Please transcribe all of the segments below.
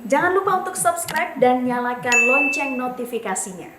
Jangan lupa untuk subscribe dan nyalakan lonceng notifikasinya.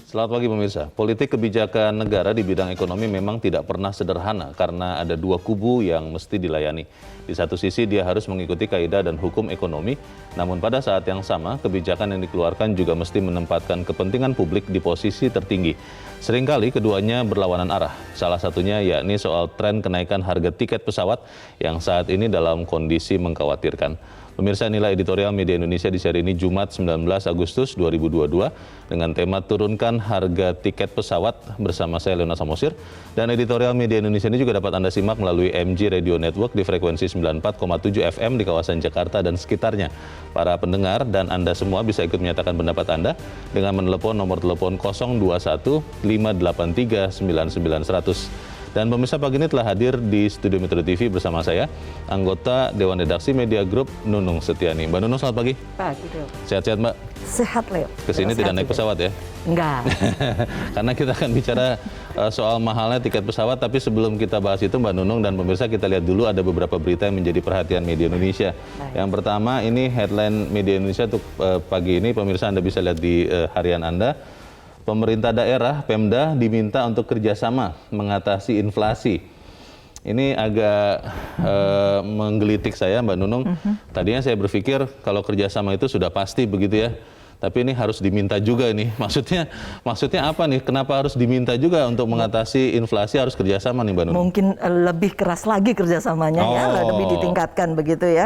Selamat pagi pemirsa. Politik kebijakan negara di bidang ekonomi memang tidak pernah sederhana karena ada dua kubu yang mesti dilayani. Di satu sisi dia harus mengikuti kaidah dan hukum ekonomi, namun pada saat yang sama kebijakan yang dikeluarkan juga mesti menempatkan kepentingan publik di posisi tertinggi. Seringkali keduanya berlawanan arah. Salah satunya yakni soal tren kenaikan harga tiket pesawat yang saat ini dalam kondisi mengkhawatirkan. Pemirsa, inilah editorial Media Indonesia di seri ini Jumat 19 Agustus 2022 dengan tema turunkan harga tiket pesawat bersama saya Leona Samosir. Dan editorial Media Indonesia ini juga dapat Anda simak melalui MG Radio Network di frekuensi 94,7 FM di kawasan Jakarta dan sekitarnya. Para pendengar dan Anda semua bisa ikut menyatakan pendapat Anda dengan menelepon nomor telepon 021 583 9900. Dan pemirsa, pagi ini telah hadir di studio Metro TV bersama saya, anggota Dewan Redaksi Media Group Nunung Setiani. Mbak Nunung, selamat pagi. Pagi, Leo. Sehat-sehat, Mbak? Sehat, Leo. Kesini tidak naik pesawat ya? Enggak. Karena kita akan bicara soal mahalnya tiket pesawat, tapi sebelum kita bahas itu, Mbak Nunung dan pemirsa, kita lihat dulu ada beberapa berita yang menjadi perhatian media Indonesia. Baik. Yang pertama, ini headline Media Indonesia untuk pagi ini, pemirsa Anda bisa lihat di harian Anda. Pemerintah daerah, Pemda, diminta untuk kerjasama mengatasi inflasi. Ini agak menggelitik saya, Mbak Nunung. Tadinya saya berpikir kalau kerjasama itu sudah pasti begitu ya. Tapi ini harus diminta juga ini. Maksudnya apa nih? Kenapa harus diminta juga untuk mengatasi inflasi harus kerjasama nih, Mbak Nunung? Mungkin lebih keras lagi kerjasamanya ya, lebih ditingkatkan begitu ya.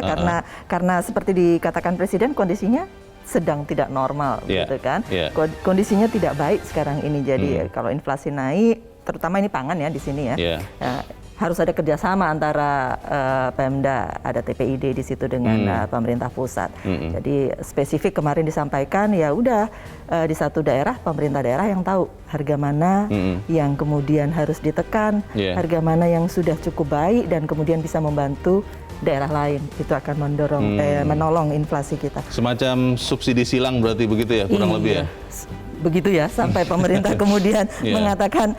Karena seperti dikatakan Presiden, kondisinya sedang tidak normal, gitu kan? Kondisinya tidak baik sekarang ini. Jadi kalau inflasi naik, terutama ini pangan ya di sini ya, harus ada kerjasama antara Pemda, ada TPID di situ dengan pemerintah pusat. Jadi spesifik kemarin disampaikan ya udah di satu daerah, pemerintah daerah yang tahu harga mana yang kemudian harus ditekan, harga mana yang sudah cukup baik dan kemudian bisa membantu daerah lain, itu akan mendorong menolong inflasi kita. Semacam subsidi silang berarti begitu ya, kurang lebih ya? Begitu ya, sampai pemerintah kemudian mengatakan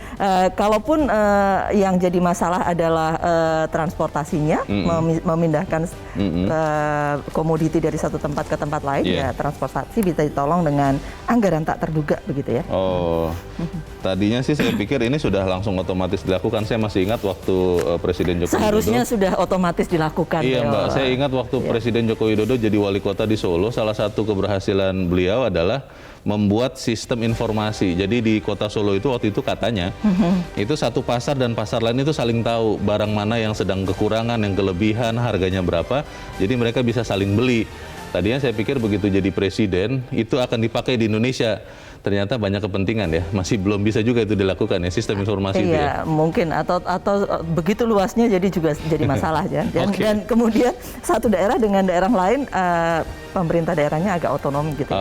kalaupun yang jadi masalah adalah transportasinya, memindahkan komoditi dari satu tempat ke tempat lain, ya transportasi bisa ditolong dengan anggaran tak terduga begitu ya. Tadinya sih saya pikir ini sudah langsung otomatis dilakukan. Saya masih ingat waktu Presiden Joko Widodo. Seharusnya sudah otomatis dilakukan. Iya, Mbak, saya ingat waktu Presiden Joko Widodo jadi wali kota di Solo, salah satu keberhasilan beliau adalah membuat sistem informasi. Jadi di kota Solo itu waktu itu katanya itu satu pasar dan pasar lain itu saling tahu barang mana yang sedang kekurangan, yang kelebihan, harganya berapa. Jadi mereka bisa saling beli. Tadinya saya pikir begitu jadi presiden itu akan dipakai di Indonesia. Ternyata banyak kepentingan ya, masih belum bisa juga itu dilakukan ya, sistem informasi itu ya. Mungkin atau begitu luasnya jadi juga jadi masalah ya. Dan kemudian satu daerah dengan daerah lain pemerintah daerahnya agak otonom gitu.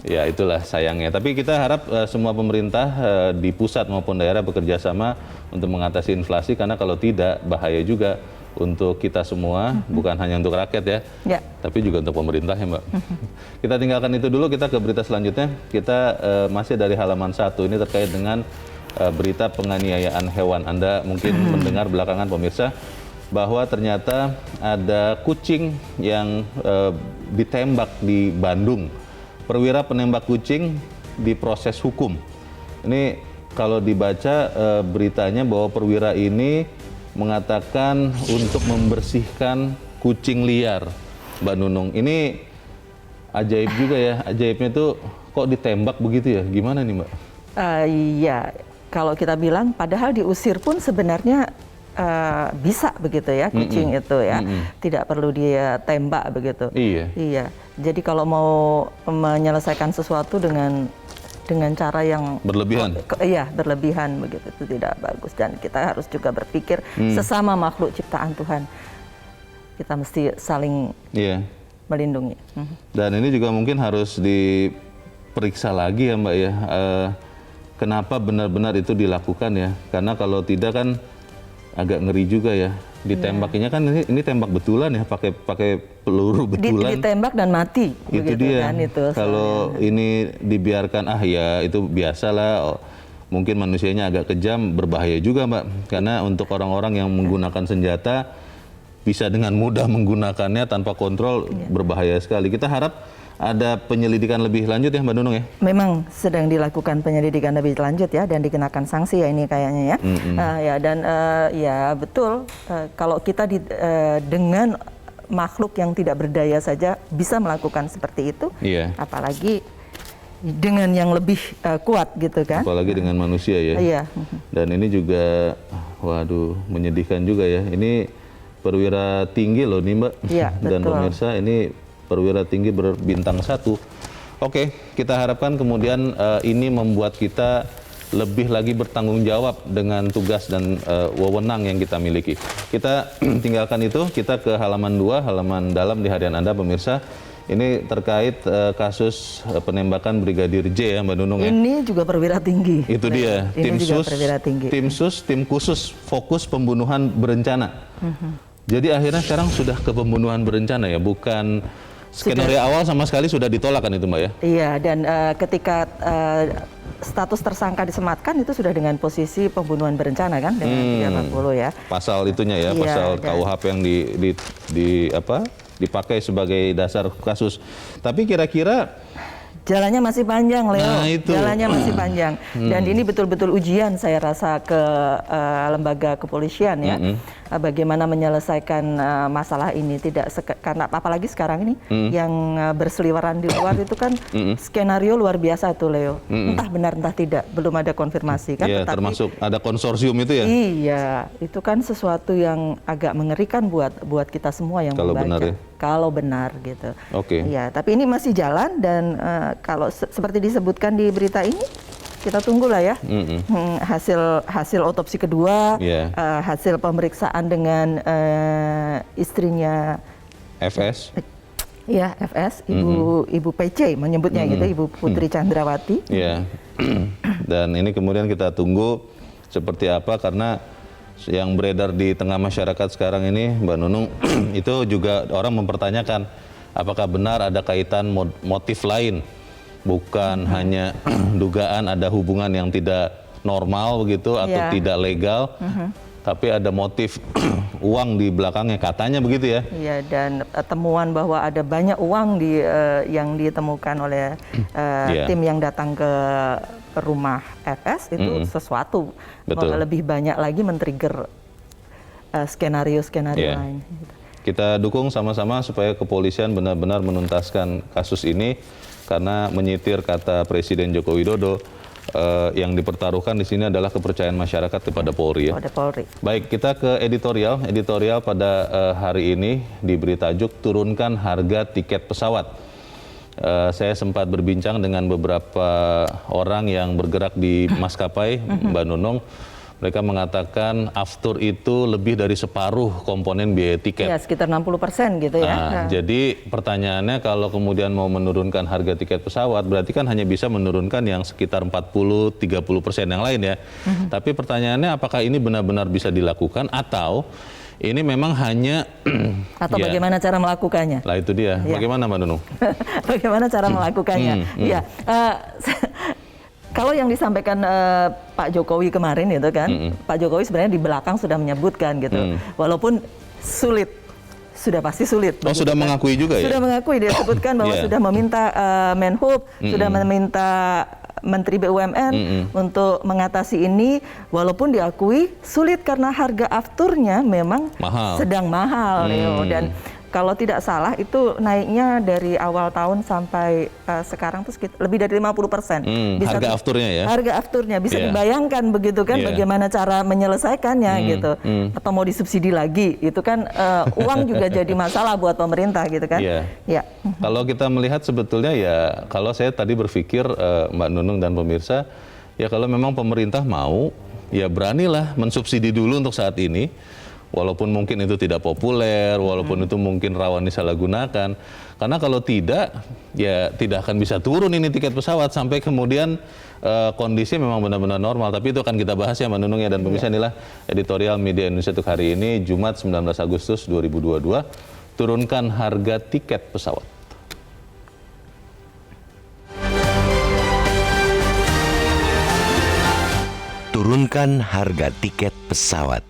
Ya itulah sayangnya. Tapi kita harap semua pemerintah di pusat maupun daerah bekerja sama untuk mengatasi inflasi, karena kalau tidak bahaya juga untuk kita semua, bukan hanya untuk rakyat ya, tapi juga untuk pemerintah ya, Mbak. Kita tinggalkan itu dulu, kita ke berita selanjutnya. Kita masih dari halaman 1, ini terkait dengan berita penganiayaan hewan. Anda mungkin mendengar belakangan pemirsa, bahwa ternyata ada kucing yang ditembak di Bandung. Perwira penembak kucing diproses hukum. Ini kalau dibaca beritanya bahwa perwira ini mengatakan untuk membersihkan kucing liar, Mbak Nunung. Ini ajaib juga ya, ajaibnya tuh kok ditembak begitu ya, gimana nih Mbak? Iya, kalau kita bilang padahal diusir pun sebenarnya bisa begitu ya, kucing itu ya, tidak perlu dia tembak begitu. Iya. Jadi kalau mau menyelesaikan sesuatu dengan cara yang berlebihan begitu, itu tidak bagus. Dan kita harus juga berpikir sesama makhluk ciptaan Tuhan, kita mesti saling melindungi. Dan ini juga mungkin harus diperiksa lagi ya, Mbak ya, kenapa benar-benar itu dilakukan ya, karena kalau tidak kan agak ngeri juga ya. Ditembakinya kan ini tembak betulan ya, pakai peluru betulan. Ditembak dan mati. Itu dia. Kan, itu kalau ini dibiarkan ya itu biasalah mungkin manusianya agak kejam, berbahaya juga Mbak. Karena untuk orang-orang yang menggunakan senjata, bisa dengan mudah menggunakannya tanpa kontrol, berbahaya sekali. Kita harap ada penyelidikan lebih lanjut ya Mbak Nunung ya? Memang sedang dilakukan penyelidikan lebih lanjut ya, dan dikenakan sanksi ya ini kayaknya ya. Ya dan ya betul, kalau kita dengan makhluk yang tidak berdaya saja bisa melakukan seperti itu, apalagi dengan yang lebih kuat gitu kan. Apalagi dengan manusia ya. Iya. Dan ini juga, waduh, menyedihkan juga ya. Ini perwira tinggi loh nih Mbak. Iya, dan betul. pemirsa, ini perwira tinggi berbintang 1. Oke, kita harapkan kemudian ini membuat kita lebih lagi bertanggung jawab dengan tugas dan wewenang yang kita miliki. Kita tinggalkan itu, kita ke halaman 2, halaman dalam di harian Anda pemirsa. Ini terkait kasus penembakan Brigadir J ya Mbak Nunung ya. Ini juga perwira tinggi. Itu dia, tim khusus fokus pembunuhan berencana. Jadi akhirnya sekarang sudah ke pembunuhan berencana ya, bukan skenario awal sama sekali sudah ditolak kan itu Mbak ya? Iya, dan ketika status tersangka disematkan itu sudah dengan posisi pembunuhan berencana kan, dengan 340 ya. Pasal itunya ya, pasal KUHP yang dipakai sebagai dasar kasus. Tapi kira-kira jalannya masih panjang, Leo. Nah, itu. Jalannya masih panjang. Dan ini betul-betul ujian saya rasa ke lembaga kepolisian ya. Bagaimana menyelesaikan masalah ini, tidak karena apalagi sekarang ini yang berseliweran di luar itu kan skenario luar biasa tuh, Leo. Entah benar entah tidak, belum ada konfirmasi kan. Iya, termasuk ada konsorsium itu ya. Iya, itu kan sesuatu yang agak mengerikan buat kita semua yang kalau membaca. Benar ya? Kalau benar gitu. Oke. Iya, tapi ini masih jalan dan kalau seperti disebutkan di berita ini, kita tunggulah ya hasil otopsi kedua, hasil pemeriksaan dengan istrinya FS. Iya, FS, Ibu PC menyebutnya gitu, Ibu Putri Chandrawati. Iya. Dan ini kemudian kita tunggu seperti apa, karena yang beredar di tengah masyarakat sekarang ini Mbak Nunung itu juga orang mempertanyakan apakah benar ada kaitan motif lain, bukan hanya dugaan ada hubungan yang tidak normal begitu atau tidak legal, tapi ada motif uang di belakangnya, katanya begitu ya. Iya, dan temuan bahwa ada banyak uang yang ditemukan oleh tim yang datang ke rumah FS itu sesuatu lebih banyak lagi men-trigger skenario-skenario lain. Kita dukung sama-sama supaya kepolisian benar-benar menuntaskan kasus ini, karena menyitir kata Presiden Joko Widodo, yang dipertaruhkan di sini adalah kepercayaan masyarakat kepada Polri ya. Baik, kita ke editorial. Editorial pada hari ini diberi tajuk turunkan harga tiket pesawat. Saya sempat berbincang dengan beberapa orang yang bergerak di maskapai, Mbak Nunung. Mereka mengatakan aftur itu lebih dari separuh komponen biaya tiket. Ya, sekitar 60% gitu ya. Nah, jadi pertanyaannya kalau kemudian mau menurunkan harga tiket pesawat, berarti kan hanya bisa menurunkan yang sekitar 40-30% yang lain ya. Tapi pertanyaannya apakah ini benar-benar bisa dilakukan atau ini memang hanya atau bagaimana cara melakukannya? Lah itu dia. Bagaimana Mbak Nunung? Bagaimana cara melakukannya? Ya, kalau yang disampaikan Pak Jokowi kemarin itu kan, Pak Jokowi sebenarnya di belakang sudah menyebutkan gitu, walaupun sulit, sudah pasti sulit. Oh, sudah mengakui juga ya? Sudah mengakui, dia sebutkan bahwa sudah meminta Menhub, sudah meminta Menteri BUMN untuk mengatasi ini, walaupun diakui sulit karena harga afturnya memang sedang mahal, Leo. Dan kalau tidak salah itu naiknya dari awal tahun sampai sekarang tuh lebih dari 50%. Harga afturnya ya? Harga afturnya bisa dibayangkan begitu kan, bagaimana cara menyelesaikannya gitu. Atau mau disubsidi lagi, itu kan uang juga jadi masalah buat pemerintah gitu kan. Kalau kita melihat sebetulnya ya, kalau saya tadi berpikir Mbak Nunung dan pemirsa, ya kalau memang pemerintah mau, ya beranilah mensubsidi dulu untuk saat ini. Walaupun mungkin itu tidak populer, walaupun itu mungkin rawan disalahgunakan. Karena kalau tidak, ya tidak akan bisa turun ini tiket pesawat sampai kemudian kondisi memang benar-benar normal. Tapi itu akan kita bahas ya Mbak Nunung ya, dan pemirsa, inilah editorial Media Indonesia untuk hari ini, Jumat 19 Agustus 2022, turunkan harga tiket pesawat. turunkan harga tiket pesawat.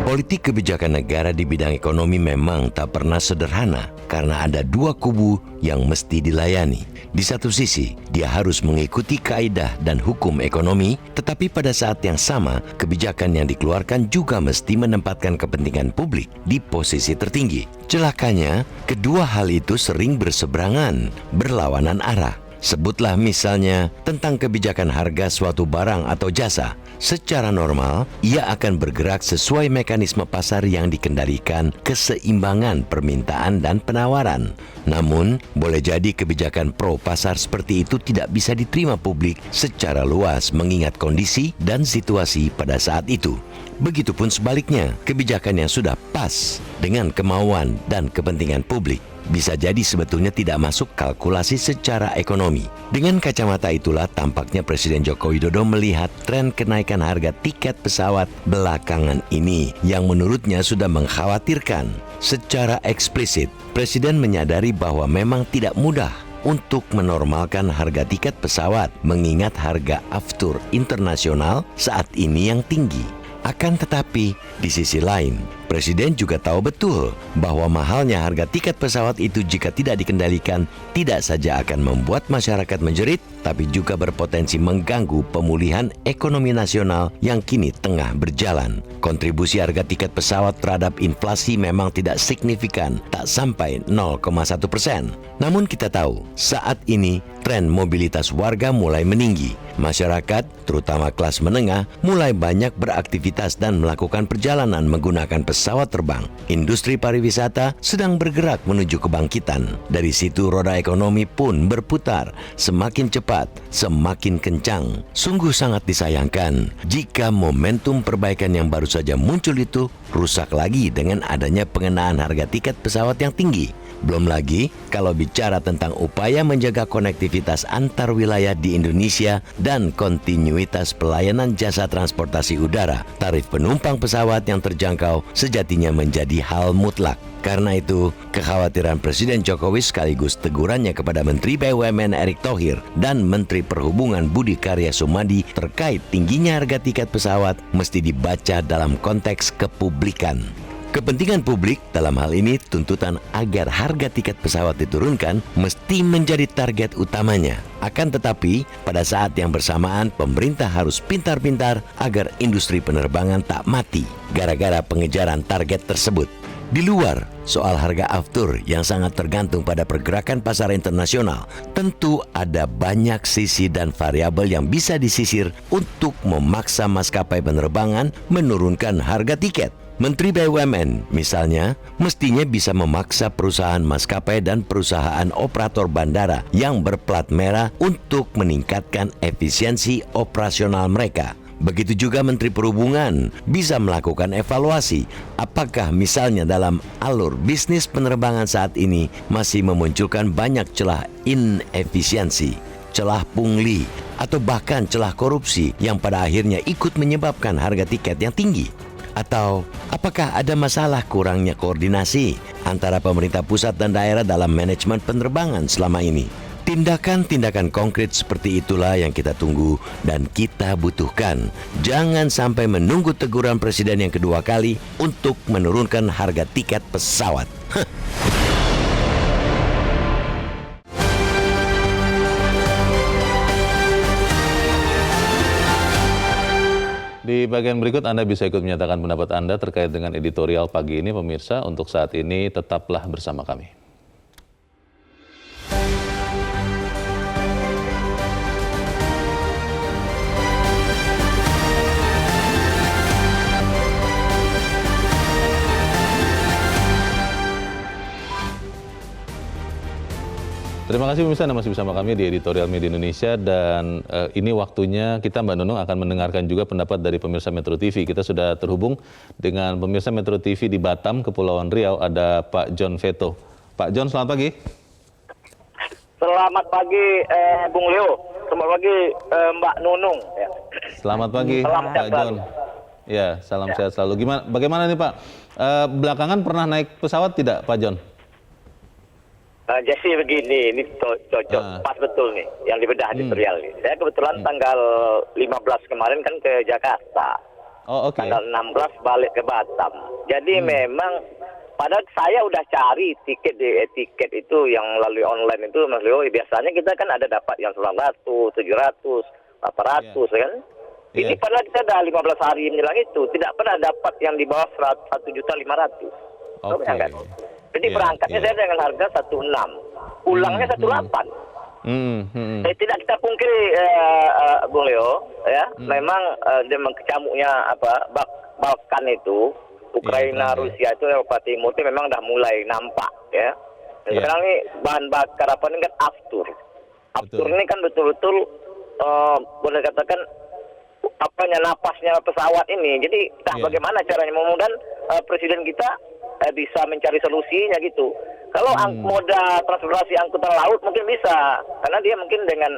Politik kebijakan negara di bidang ekonomi memang tak pernah sederhana karena ada dua kubu yang mesti dilayani. Di satu sisi, dia harus mengikuti kaidah dan hukum ekonomi, tetapi pada saat yang sama, kebijakan yang dikeluarkan juga mesti menempatkan kepentingan publik di posisi tertinggi. Celakanya, kedua hal itu sering berseberangan, berlawanan arah. Sebutlah misalnya tentang kebijakan harga suatu barang atau jasa. Secara normal, ia akan bergerak sesuai mekanisme pasar yang dikendalikan keseimbangan permintaan dan penawaran. Namun, boleh jadi kebijakan pro pasar seperti itu tidak bisa diterima publik secara luas mengingat kondisi dan situasi pada saat itu. Begitupun sebaliknya, kebijakan yang sudah pas dengan kemauan dan kepentingan publik bisa jadi sebetulnya tidak masuk kalkulasi secara ekonomi. Dengan kacamata itulah tampaknya Presiden Joko Widodo melihat tren kenaikan harga tiket pesawat belakangan ini yang menurutnya sudah mengkhawatirkan. Secara eksplisit, Presiden menyadari bahwa memang tidak mudah untuk menormalkan harga tiket pesawat mengingat harga aftur internasional saat ini yang tinggi. Akan tetapi, di sisi lain, Presiden juga tahu betul bahwa mahalnya harga tiket pesawat itu jika tidak dikendalikan tidak saja akan membuat masyarakat menjerit, tapi juga berpotensi mengganggu pemulihan ekonomi nasional yang kini tengah berjalan. Kontribusi harga tiket pesawat terhadap inflasi memang tidak signifikan, tak sampai 0,1%. Namun kita tahu, saat ini tren mobilitas warga mulai meninggi. Masyarakat, terutama kelas menengah, mulai banyak beraktivitas dan melakukan perjalanan menggunakan pesawat terbang. Industri pariwisata sedang bergerak menuju kebangkitan. Dari situ roda ekonomi pun berputar semakin cepat, semakin kencang. Sungguh sangat disayangkan jika momentum perbaikan yang baru saja muncul itu rusak lagi dengan adanya pengenaan harga tiket pesawat yang tinggi. Belum lagi kalau bicara tentang upaya menjaga konektivitas antar wilayah di Indonesia dan kontinuitas pelayanan jasa transportasi udara, tarif penumpang pesawat yang terjangkau sejatinya menjadi hal mutlak. Karena itu, kekhawatiran Presiden Jokowi sekaligus tegurannya kepada Menteri BUMN Erick Thohir dan Menteri Perhubungan Budi Karya Sumadi terkait tingginya harga tiket pesawat mesti dibaca dalam konteks kepublikan. Kepentingan publik dalam hal ini tuntutan agar harga tiket pesawat diturunkan mesti menjadi target utamanya. Akan tetapi, pada saat yang bersamaan pemerintah harus pintar-pintar agar industri penerbangan tak mati gara-gara pengejaran target tersebut. Di luar soal harga aftur yang sangat tergantung pada pergerakan pasar internasional, tentu ada banyak sisi dan variabel yang bisa disisir untuk memaksa maskapai penerbangan menurunkan harga tiket. Menteri BUMN misalnya mestinya bisa memaksa perusahaan maskapai dan perusahaan operator bandara yang berplat merah untuk meningkatkan efisiensi operasional mereka. Begitu juga Menteri Perhubungan bisa melakukan evaluasi apakah misalnya dalam alur bisnis penerbangan saat ini masih memunculkan banyak celah inefisiensi, celah pungli, atau bahkan celah korupsi yang pada akhirnya ikut menyebabkan harga tiket yang tinggi. Atau apakah ada masalah kurangnya koordinasi antara pemerintah pusat dan daerah dalam manajemen penerbangan selama ini? Tindakan-tindakan konkret seperti itulah yang kita tunggu dan kita butuhkan. Jangan sampai menunggu teguran Presiden yang kedua kali untuk menurunkan harga tiket pesawat. Di bagian berikut Anda bisa ikut menyatakan pendapat Anda terkait dengan editorial pagi ini, pemirsa. Untuk saat ini tetaplah bersama kami. Terima kasih pemirsa, Anda masih bersama kami di Editorial Media Indonesia dan ini waktunya kita Mbak Nunung akan mendengarkan juga pendapat dari pemirsa Metro TV. Kita sudah terhubung dengan pemirsa Metro TV di Batam, Kepulauan Riau, ada Pak John Veto. Pak John, selamat pagi. Selamat pagi, Bung Leo. selamat pagi Mbak Nunung. Ya. Selamat pagi Pak John. Ya, salam sehat selalu. Bagaimana nih Pak? Belakangan pernah naik pesawat tidak Pak John? Jadi begini, ini cocok, pas betul nih, yang dibedah editorial nih. Saya kebetulan tanggal 15 kemarin kan ke Jakarta. Oh, oke. Tanggal 16 balik ke Batam. Jadi memang, padahal saya udah cari tiket itu yang melalui online itu, Mas Leo. Biasanya kita kan ada dapat yang 900, 700, 800 kan. Ini padahal kita udah 15 hari menjelang itu, tidak pernah dapat yang di bawah 1.500.000. Oke. Kan? Jadi berangkatnya saya dengan harga 16, pulangnya 18. Tidak kita pungkiri, Bung Leo, ya, memang camuknya Balkan itu, Ukraina, Rusia itu Eropa Timur itu memang udah mulai nampak, ya. Sekarang ini bahan bakar apa ini kan aftur. Aftur ini kan betul-betul boleh katakan napasnya pesawat ini. Jadi bagaimana caranya? Mudah-mudahan presiden kita bisa mencari solusinya gitu. Kalau moda transportasi angkutan laut mungkin bisa, karena dia mungkin dengan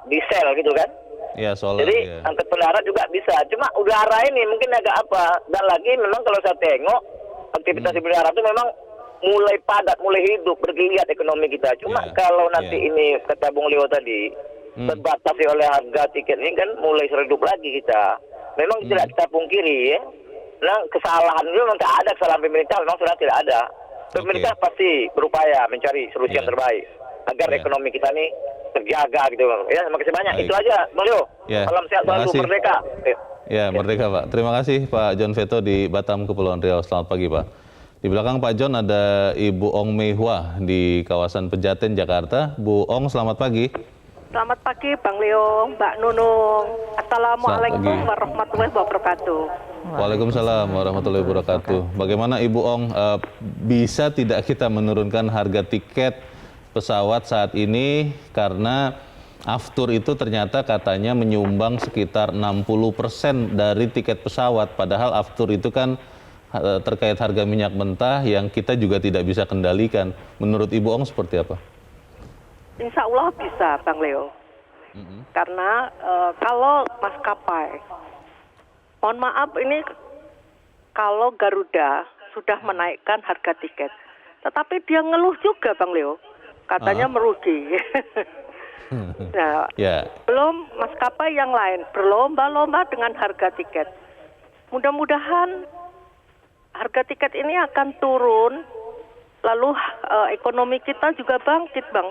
diesel gitu kan. Iya, solar. Jadi angkutan darat juga bisa. Cuma udara ini mungkin agak dan lagi memang kalau saya tengok aktivitas di udara itu memang mulai padat, mulai hidup, bergeliat ekonomi kita. Cuma kalau nanti ini kata Bung Leo tadi terbatasi oleh harga tiket ini kan mulai redup lagi kita. Memang tidak kita pungkiri ya. Nah, kesalahan itu memang tidak ada, kesalahan pemerintah memang sudah tidak ada. Pemerintah pasti berupaya mencari solusi yang terbaik agar ekonomi kita ini terjaga gitu. Ya, terima kasih banyak. Itu aja, Bang Leo. Salam sehat selalu, merdeka. Ya, merdeka Pak. Terima kasih Pak John Veto di Batam, Kepulauan Riau. Selamat pagi Pak. Di belakang Pak John ada Ibu Ong Mei Hua di kawasan Pejaten, Jakarta. Bu Ong, selamat pagi. Selamat pagi Bang Leo, Mbak Nunung. Assalamualaikum warahmatullahi wabarakatuh. Waalaikumsalam warahmatullahi wabarakatuh. Bagaimana Ibu Ong, bisa tidak kita menurunkan harga tiket pesawat saat ini karena aftur itu ternyata katanya menyumbang sekitar 60% dari tiket pesawat, padahal aftur itu kan terkait harga minyak mentah yang kita juga tidak bisa kendalikan. Menurut Ibu Ong seperti apa? Insya Allah bisa, Bang Leo. Karena kalau maskapai, mohon maaf ini kalau Garuda sudah menaikkan harga tiket, tetapi dia ngeluh juga, Bang Leo, katanya merugi. Nah, belum maskapai yang lain berlomba-lomba dengan harga tiket. Mudah-mudahan harga tiket ini akan turun, lalu ekonomi kita juga bangkit, Bang.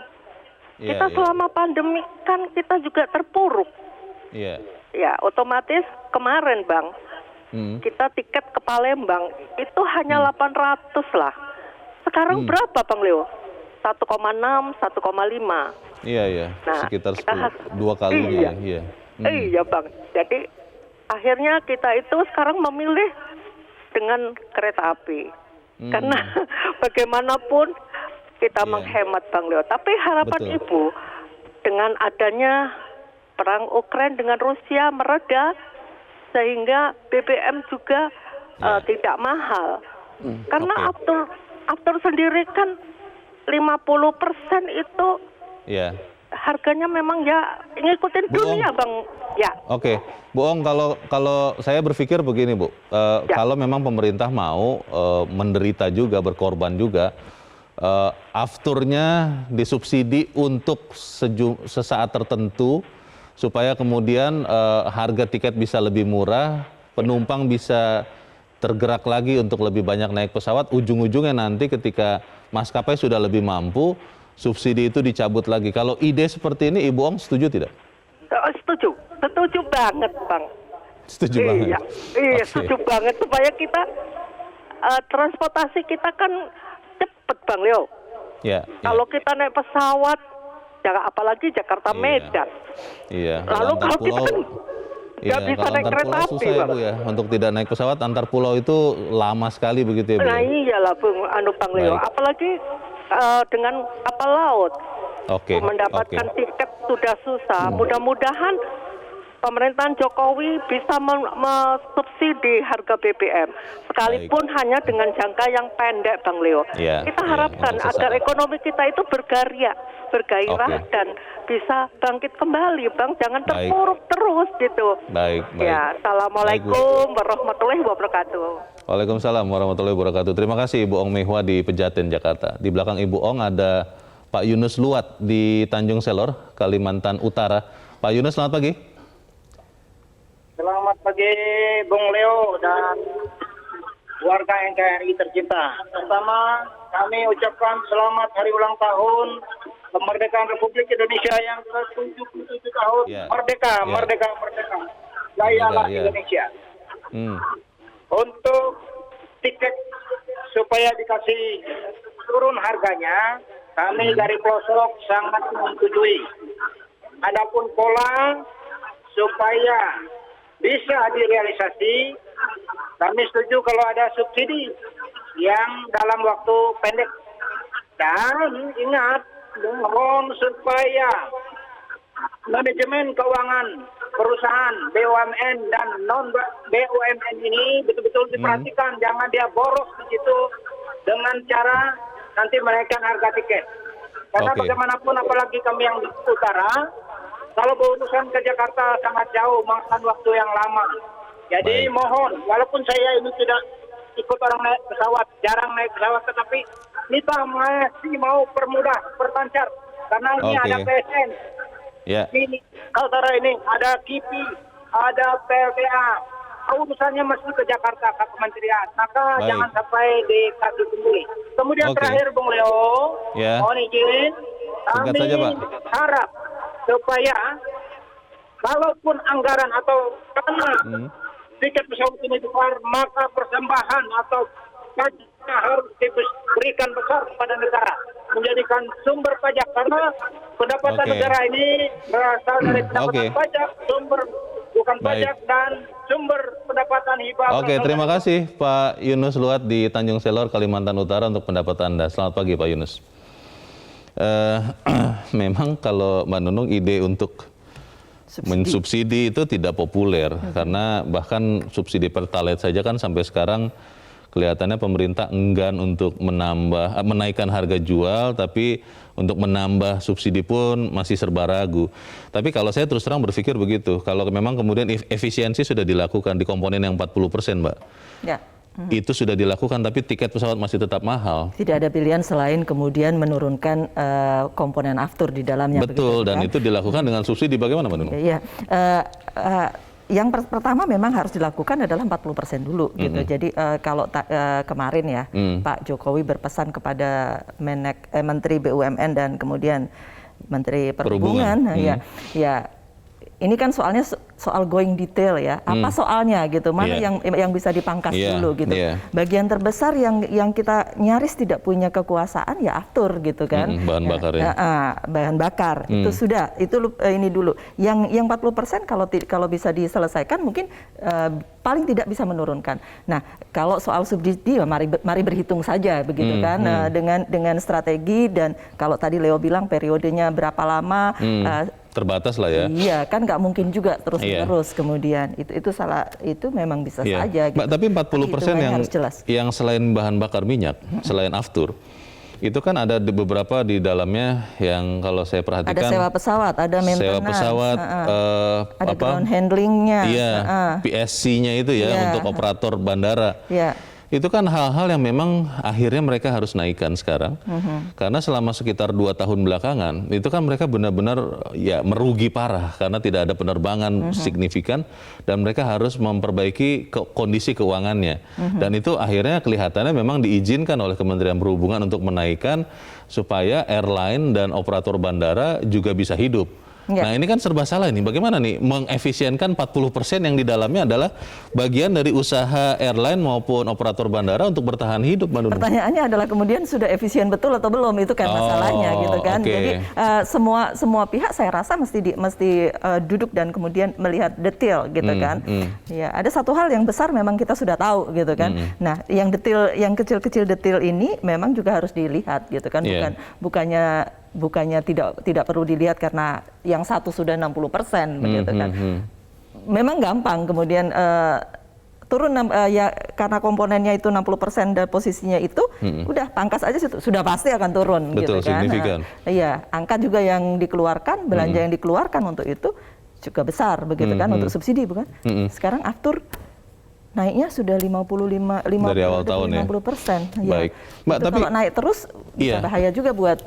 Kita selama pandemi kan kita juga terpuruk. Ya, otomatis kemarin Bang, kita tiket ke Palembang itu hanya 800 lah. Sekarang berapa Bang Leo? 1,6, 1,5. Iya. Nah, sekitar 2 kalinya. Iya Bang. Jadi akhirnya kita itu sekarang memilih dengan kereta api. Karena bagaimanapun kita menghemat Bang Leo. Tapi harapan Ibu dengan adanya perang Ukraina dengan Rusia mereda sehingga BBM juga tidak mahal. Karena aftur sendiri kan 50% itu harganya memang ya ngikutin dunia Bang. Ya. Oke, Bu Ong, kalau saya berpikir begini Bu, kalau memang pemerintah mau menderita juga, berkorban juga, afturnya disubsidi untuk sesaat tertentu supaya kemudian harga tiket bisa lebih murah, penumpang bisa tergerak lagi untuk lebih banyak naik pesawat. Ujung-ujungnya nanti ketika maskapai sudah lebih mampu, subsidi itu dicabut lagi. Kalau ide seperti ini Ibu Ong setuju tidak? Setuju banget Bang. Setuju banget? Iya, setuju banget supaya kita transportasi kita kan cepet Bang Leo. Kalau kita naik pesawat, apalagi Jakarta Medan. Lalu kalau kita kan nggak bisa naik kereta api susah, Bang. Ya, untuk tidak naik pesawat antar pulau itu lama sekali begitu ya Bu? Nah iyalah Bang Leo. Apalagi dengan kapal laut. Mendapatkan tiket sudah susah. Mudah-mudahan pemerintahan Jokowi bisa mensubsidi harga BBM sekalipun hanya dengan jangka yang pendek, Bang Leo. Kita harapkan agar ekonomi kita itu bergairah dan bisa bangkit kembali, Bang. Jangan terpuruk terus gitu. Baik. Ya, assalamualaikum warahmatullahi wabarakatuh. Waalaikumsalam warahmatullahi wabarakatuh. Terima kasih Ibu Ong Mehwa di Pejaten, Jakarta. Di belakang Ibu Ong ada Pak Yunus Luat di Tanjung Selor, Kalimantan Utara. Pak Yunus, selamat pagi. Selamat pagi, Bung Leo dan warga NKRI tercinta. Pertama, kami ucapkan selamat hari ulang tahun kemerdekaan Republik Indonesia yang ke-77 tahun. Merdeka. Layalah Indonesia. Untuk tiket supaya dikasih turun harganya, kami dari pelosok sangat menyetujui. Adapun pola supaya bisa direalisasi, kami setuju kalau ada subsidi yang dalam waktu pendek. Dan ingat, mohon supaya manajemen keuangan perusahaan BUMN dan non BUMN ini betul-betul diperhatikan, jangan dia boros di situ dengan cara nanti menaikkan harga tiket. Karena bagaimanapun apalagi kami yang di utara, kalau berurusan ke Jakarta sangat jauh, makan waktu yang lama. Jadi mohon, walaupun saya ini tidak ikut orang naik pesawat, jarang naik pesawat, tetapi kita masih mau perlancar. Karena ini ada PSN. Ini Kaltara ini ada KIPI, ada PLTA. Urusannya mesti ke Jakarta, ke kementerian. Maka jangan sampai dikasih sendiri. Kemudian terakhir, Bung Leo, mohon izin, kami harap supaya kalaupun anggaran atau karena tiket pesawat ini besar, maka persembahan atau pajaknya harus diberikan besar kepada negara, menjadikan sumber pajak, karena pendapatan negara ini berasal dari pendapatan pajak, sumber bukan pajak dan sumber pendapatan hibah. Terima kasih Pak Yunus Luat di Tanjung Selor, Kalimantan Utara untuk pendapat Anda. Selamat pagi Pak Yunus. Memang kalau Mbak Nunung ide untuk mensubsidi itu tidak populer karena bahkan subsidi Pertalite saja kan sampai sekarang kelihatannya pemerintah enggan untuk menaikkan harga jual, tapi untuk menambah subsidi pun masih serba ragu. Tapi kalau saya terus terang berpikir begitu, kalau memang kemudian efisiensi sudah dilakukan di komponen yang 40%, Mbak. Itu sudah dilakukan, tapi tiket pesawat masih tetap mahal. Tidak ada pilihan selain kemudian menurunkan komponen aftur di dalamnya. Betul, dan itu dilakukan dengan subsidi. Bagaimana, Mbak Nunung? Yang pertama memang harus dilakukan adalah 40% dulu gitu. Jadi kalau kemarin ya Pak Jokowi berpesan kepada Menteri BUMN dan kemudian Menteri Perhubungan, ya ini kan soalnya soal going detail ya. Apa soalnya gitu? Mana yang bisa dipangkas dulu gitu. Bagian terbesar yang kita nyaris tidak punya kekuasaan ya aftur gitu kan. Bahan bakar ya. Bahan bakar itu sudah ini dulu. Yang 40% kalau bisa diselesaikan mungkin paling tidak bisa menurunkan. Nah, kalau soal subsidi mari berhitung saja begitu kan dengan strategi, dan kalau tadi Leo bilang periodenya berapa lama, terbatas lah ya. Iya, kan nggak mungkin juga terus-menerus kemudian. Itu salah, itu memang bisa saja. Mbak, tapi 40% yang selain bahan bakar minyak, selain aftur, itu kan ada beberapa di dalamnya yang kalau saya perhatikan. Ada sewa pesawat, ada maintenance. Sewa pesawat, ada ground handlingnya. Iya, PSC-nya itu ya untuk operator bandara. Iya. Itu kan hal-hal yang memang akhirnya mereka harus naikkan sekarang. Karena selama sekitar 2 tahun belakangan, itu kan mereka benar-benar ya merugi parah karena tidak ada penerbangan signifikan dan mereka harus memperbaiki kondisi keuangannya. Dan itu akhirnya kelihatannya memang diizinkan oleh Kementerian Perhubungan untuk menaikkan supaya airline dan operator bandara juga bisa hidup. Nah ini kan serba salah ini, bagaimana nih mengefisienkan 40% yang di dalamnya adalah bagian dari usaha airline maupun operator bandara untuk bertahan hidup, Mbak Nunung. Pertanyaannya adalah kemudian sudah efisien betul atau belum, itu kan masalahnya gitu kan. Jadi semua pihak saya rasa mesti duduk dan kemudian melihat detail gitu kan. Ya, ada satu hal yang besar memang kita sudah tahu gitu kan. Nah, yang detail, yang kecil-kecil detail ini memang juga harus dilihat gitu kan. Bukannya tidak perlu dilihat karena yang satu sudah 60% begitu kan. memang gampang kemudian turun ya karena komponennya itu 60% dan posisinya itu udah pangkas aja sudah pasti akan turun. Betul, gitu kan. signifikan. Iya, angka juga yang dikeluarkan, belanja yang dikeluarkan untuk itu juga besar begitu kan, untuk subsidi bukan? Sekarang aftur naiknya sudah 55 dari awal tahun 50%. Ya. Baik. Mbak, tapi kalau naik terus bisa bahaya juga buat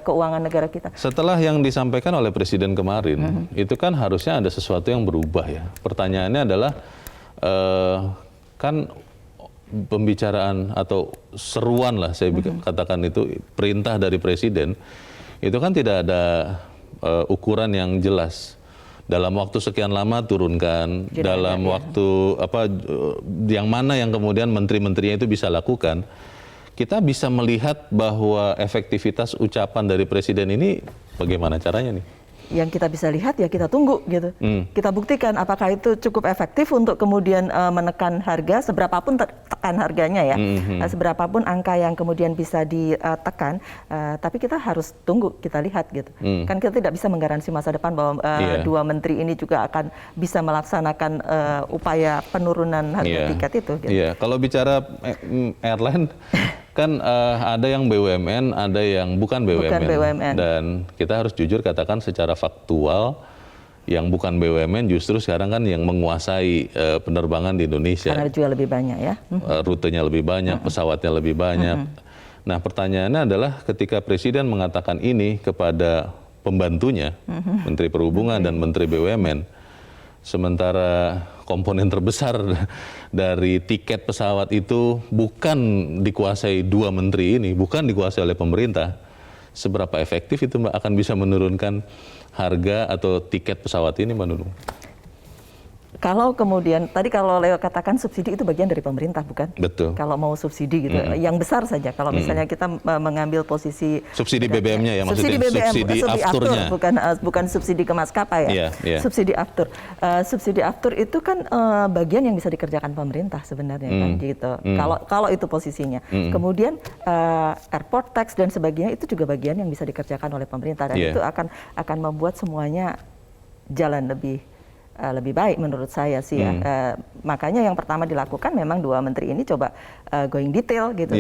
keuangan negara kita. Setelah yang disampaikan oleh Presiden kemarin, itu kan harusnya ada sesuatu yang berubah ya. Pertanyaannya adalah kan pembicaraan atau seruan lah saya katakan itu perintah dari Presiden itu kan tidak ada ukuran yang jelas. Dalam waktu sekian lama turunkan, dalam waktu apa yang mana yang kemudian menteri-menterinya itu bisa lakukan. Kita bisa melihat bahwa efektivitas ucapan dari Presiden ini bagaimana caranya nih? Yang kita bisa lihat ya kita tunggu gitu. Kita buktikan apakah itu cukup efektif untuk kemudian menekan harga, seberapapun tekan harganya ya, seberapapun angka yang kemudian bisa ditekan, tapi kita harus tunggu, kita lihat gitu. Kan kita tidak bisa menggaransi masa depan bahwa dua menteri ini juga akan bisa melaksanakan upaya penurunan harga tiket itu. Gitu. Iya, kalau bicara airline kan ada yang BUMN, ada yang bukan BUMN. Dan kita harus jujur katakan secara faktual, yang bukan BUMN justru sekarang kan yang menguasai penerbangan di Indonesia. Karena juga lebih banyak ya. Rutenya lebih banyak, pesawatnya lebih banyak. Nah pertanyaannya adalah ketika Presiden mengatakan ini kepada pembantunya, Menteri Perhubungan dan Menteri BUMN, sementara komponen terbesar dari tiket pesawat itu bukan dikuasai dua menteri ini, bukan dikuasai oleh pemerintah. Seberapa efektif itu Mbak akan bisa menurunkan harga atau tiket pesawat ini Mbak Nunung? Kalau kemudian, tadi kalau Leo katakan subsidi itu bagian dari pemerintah bukan? Betul. Kalau mau subsidi gitu, yang besar saja. Kalau misalnya kita mengambil posisi subsidi BBM-nya ya maksudnya, subsidi afturnya, bukan subsidi ke maskapai ya, subsidi aftur. Subsidi aftur itu kan bagian yang bisa dikerjakan pemerintah sebenarnya kan gitu. Kalau itu posisinya. Kemudian airport tax dan sebagainya itu juga bagian yang bisa dikerjakan oleh pemerintah dan itu akan membuat semuanya jalan lebih baik menurut saya sih ya. Makanya yang pertama dilakukan memang dua menteri ini coba going detail gitu.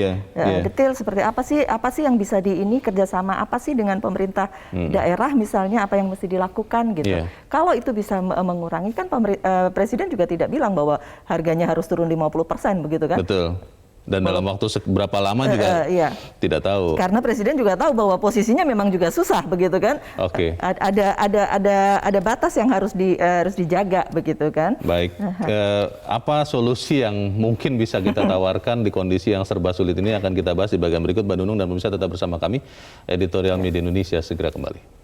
Detail seperti apa sih yang bisa kerjasama apa sih dengan pemerintah daerah misalnya, apa yang mesti dilakukan gitu. Kalau itu bisa mengurangi kan Presiden juga tidak bilang bahwa harganya harus turun 50% begitu kan. Betul. Dan dalam waktu berapa lama juga tidak tahu. Karena Presiden juga tahu bahwa posisinya memang juga susah begitu kan. Oke. Ada batas yang harus dijaga begitu kan. Baik. Apa solusi yang mungkin bisa kita tawarkan di kondisi yang serba sulit ini akan kita bahas di bagian berikut. Mbak Nunung dan pemirsa tetap bersama kami. Editorial Media Indonesia segera kembali.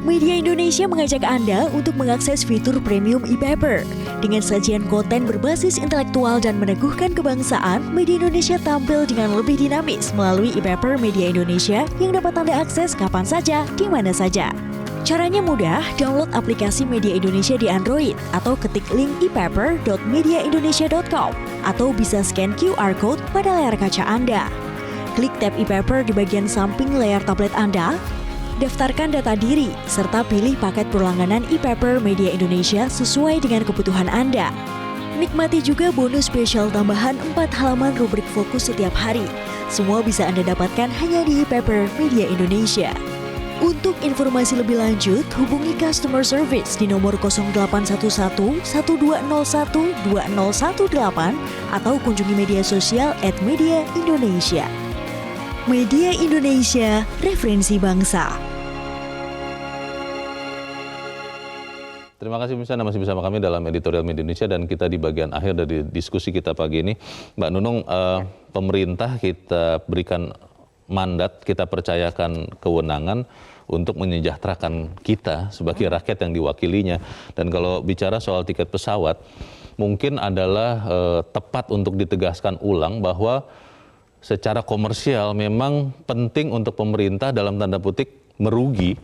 Media Indonesia mengajak Anda untuk mengakses fitur premium e-paper. Dengan sajian konten berbasis intelektual dan meneguhkan kebangsaan, Media Indonesia tampil dengan lebih dinamis melalui e-paper Media Indonesia yang dapat Anda akses kapan saja, di mana saja. Caranya mudah, download aplikasi Media Indonesia di Android atau ketik link e-paper.mediaindonesia.com atau bisa scan QR Code pada layar kaca Anda. Klik tab e-paper di bagian samping layar tablet Anda, daftarkan data diri, serta pilih paket berlangganan e-paper Media Indonesia sesuai dengan kebutuhan Anda. Nikmati juga bonus spesial tambahan 4 halaman rubrik fokus setiap hari. Semua bisa Anda dapatkan hanya di e-paper Media Indonesia. Untuk informasi lebih lanjut, hubungi customer service di nomor 0811 1201 2018 atau kunjungi media sosial @mediaindonesia. Media Indonesia, referensi bangsa. Terima kasih pemirsa, masih bersama kami dalam Editorial Media Indonesia dan kita di bagian akhir dari diskusi kita pagi ini. Mbak Nunung, pemerintah kita berikan mandat, kita percayakan kewenangan untuk menyejahterakan kita sebagai rakyat yang diwakilinya. Dan kalau bicara soal tiket pesawat, mungkin adalah tepat untuk ditegaskan ulang bahwa secara komersial memang penting untuk pemerintah dalam tanda petik merugi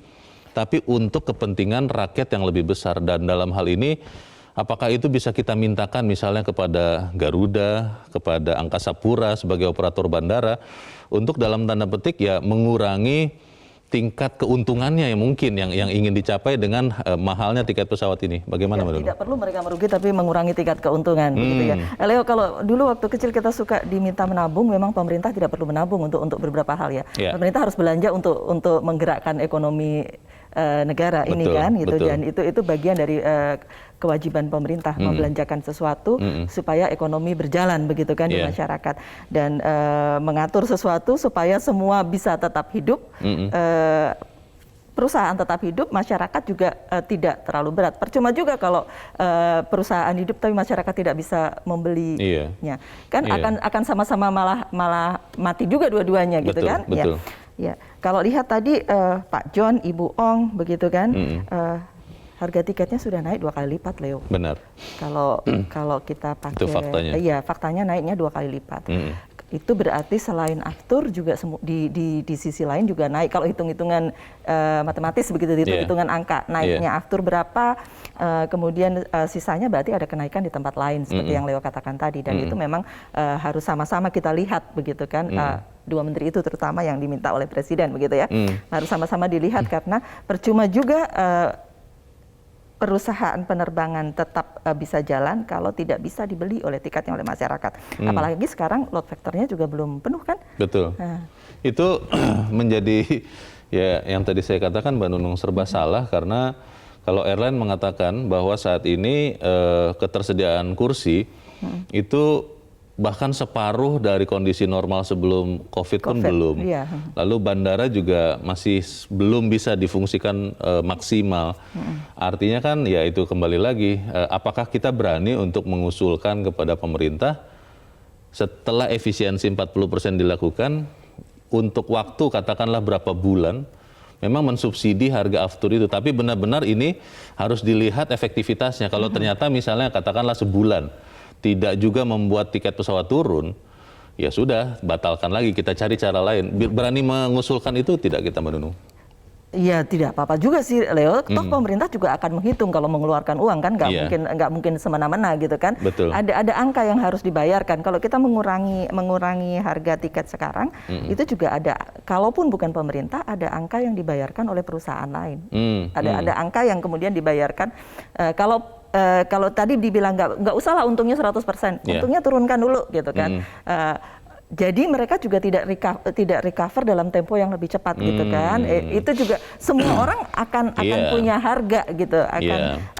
tapi untuk kepentingan rakyat yang lebih besar. Dan dalam hal ini, apakah itu bisa kita mintakan misalnya kepada Garuda, kepada Angkasa Pura sebagai operator bandara, untuk dalam tanda petik ya mengurangi tingkat keuntungannya yang mungkin yang ingin dicapai dengan mahalnya tiket pesawat ini. Bagaimana Mbak Nunung? Tidak perlu mereka merugi tapi mengurangi tingkat keuntungan gitu ya. Leo, kalau dulu waktu kecil kita suka diminta menabung, memang pemerintah tidak perlu menabung untuk beberapa hal ya. Pemerintah harus belanja untuk menggerakkan ekonomi negara ini kan gitu, dan itu bagian dari kewajiban pemerintah membelanjakan sesuatu supaya ekonomi berjalan begitu kan di masyarakat, dan mengatur sesuatu supaya semua bisa tetap hidup, perusahaan tetap hidup, masyarakat juga tidak terlalu berat. Percuma juga kalau perusahaan hidup tapi masyarakat tidak bisa membelinya, kan akan sama-sama malah mati juga dua-duanya gitu kan. Betul. Ya, kalau lihat tadi Pak John, Ibu Ong, begitu kan, harga tiketnya sudah naik 2 kali lipat, Leo. Benar. Kalau kita pakai, itu faktanya. Iya, faktanya naiknya 2 kali lipat. Itu berarti selain aftur juga di sisi lain juga naik. Kalau hitung-hitungan matematis begitu, hitung-hitungan angka naiknya aftur berapa, kemudian sisanya berarti ada kenaikan di tempat lain seperti yang Leo katakan tadi, dan itu memang harus sama-sama kita lihat begitu kan. Dua menteri itu terutama yang diminta oleh presiden begitu ya, harus sama-sama dilihat karena percuma juga perusahaan penerbangan tetap bisa jalan kalau tidak bisa dibeli oleh tiketnya oleh masyarakat. Apalagi sekarang load factornya juga belum penuh kan? Betul. Itu menjadi ya yang tadi saya katakan Mbak Nunung serba salah, karena kalau airline mengatakan bahwa saat ini ketersediaan kursi itu bahkan separuh dari kondisi normal sebelum COVID pun belum. Lalu bandara juga masih belum bisa difungsikan maksimal. Artinya kan ya itu kembali lagi, apakah kita berani untuk mengusulkan kepada pemerintah setelah efisiensi 40% dilakukan, untuk waktu katakanlah berapa bulan, memang mensubsidi harga aftur itu. Tapi benar-benar ini harus dilihat efektivitasnya. Kalau ternyata misalnya katakanlah sebulan, tidak juga membuat tiket pesawat turun, ya sudah, batalkan lagi, kita cari cara lain. Berani mengusulkan itu tidak kita, Mbak Nunung? Iya, tidak apa-apa juga sih, Leo. Toh pemerintah juga akan menghitung kalau mengeluarkan uang kan, nggak mungkin semena-mena gitu kan. Betul. Ada angka yang harus dibayarkan. Kalau kita mengurangi harga tiket sekarang, itu juga ada. Kalaupun bukan pemerintah, ada angka yang dibayarkan oleh perusahaan lain. Ada angka yang kemudian dibayarkan. Kalau tadi dibilang nggak usah lah untungnya 100%, untungnya turunkan dulu gitu kan. Jadi mereka juga tidak recover dalam tempo yang lebih cepat gitu kan. Itu juga semua orang akan punya harga gitu,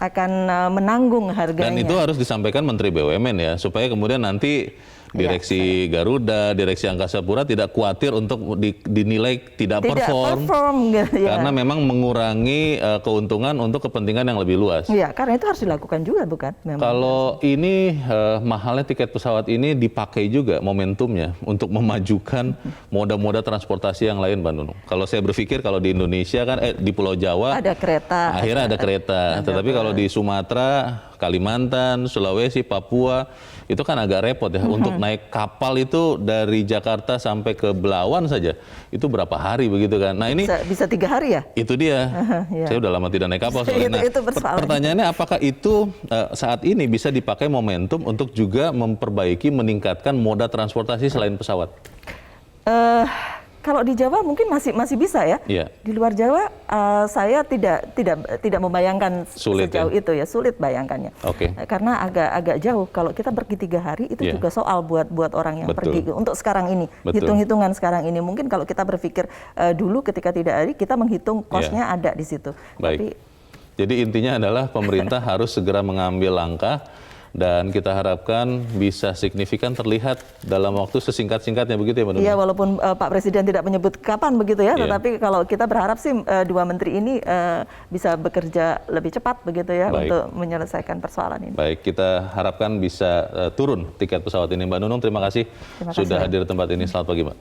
akan menanggung harganya. Dan itu harus disampaikan Menteri BUMN ya, supaya kemudian nanti Direksi Garuda, Direksi Angkasa Pura tidak khawatir untuk dinilai tidak perform gitu, karena memang mengurangi keuntungan untuk kepentingan yang lebih luas. Iya, karena itu harus dilakukan juga bukan? Kalau ini mahalnya tiket pesawat ini dipakai juga momentumnya untuk memajukan moda-moda transportasi yang lain, Mbak Nunung. Kalau saya berpikir kalau di Indonesia kan di Pulau Jawa ada kereta, akhirnya ada kereta, tetapi kalau di Sumatera, Kalimantan, Sulawesi, Papua itu kan agak repot ya. Untuk naik kapal itu dari Jakarta sampai ke Belawan saja itu berapa hari begitu kan. Nah ini bisa 3 hari ya? Itu dia. Saya udah lama tidak naik kapal soalnya. Nah, pertanyaannya apakah itu saat ini bisa dipakai momentum untuk juga memperbaiki, meningkatkan moda transportasi selain pesawat? Kalau di Jawa mungkin masih bisa ya. Di luar Jawa saya tidak membayangkan sejauh itu ya, sulit bayangkannya. Karena agak jauh. Kalau kita pergi 3 hari itu juga soal buat orang yang pergi untuk sekarang ini. Hitung-hitungan sekarang ini mungkin kalau kita berpikir dulu ketika tidak hari kita menghitung kosnya ada di situ. Baik. Jadi intinya adalah pemerintah harus segera mengambil langkah. Dan kita harapkan bisa signifikan terlihat dalam waktu sesingkat-singkatnya begitu ya, Mbak Nunung? Iya, walaupun Pak Presiden tidak menyebut kapan begitu ya, tetapi kalau kita berharap sih 2 menteri ini bisa bekerja lebih cepat begitu ya untuk menyelesaikan persoalan ini. Baik, kita harapkan bisa turun tiket pesawat ini. Mbak Nunung, terima kasih sudah hadir di tempat ini. Selamat pagi, Mbak.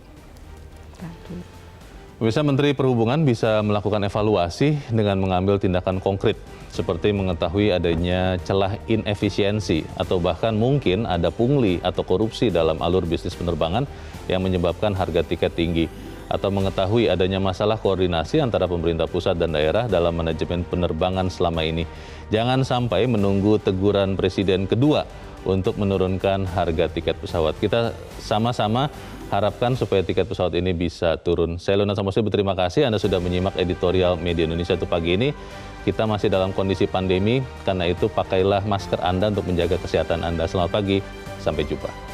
Pemirsa, Menteri Perhubungan bisa melakukan evaluasi dengan mengambil tindakan konkret, seperti mengetahui adanya celah inefisiensi atau bahkan mungkin ada pungli atau korupsi dalam alur bisnis penerbangan yang menyebabkan harga tiket tinggi. atau mengetahui adanya masalah koordinasi antara pemerintah pusat dan daerah dalam manajemen penerbangan selama ini. Jangan sampai menunggu teguran Presiden kedua untuk menurunkan harga tiket pesawat. Kita sama-sama harapkan supaya tiket pesawat ini bisa turun. Saya Leonard Samosir berterima kasih Anda sudah menyimak editorial Media Indonesia untuk pagi ini. Kita masih dalam kondisi pandemi, karena itu pakailah masker Anda untuk menjaga kesehatan Anda. Selamat pagi, sampai jumpa.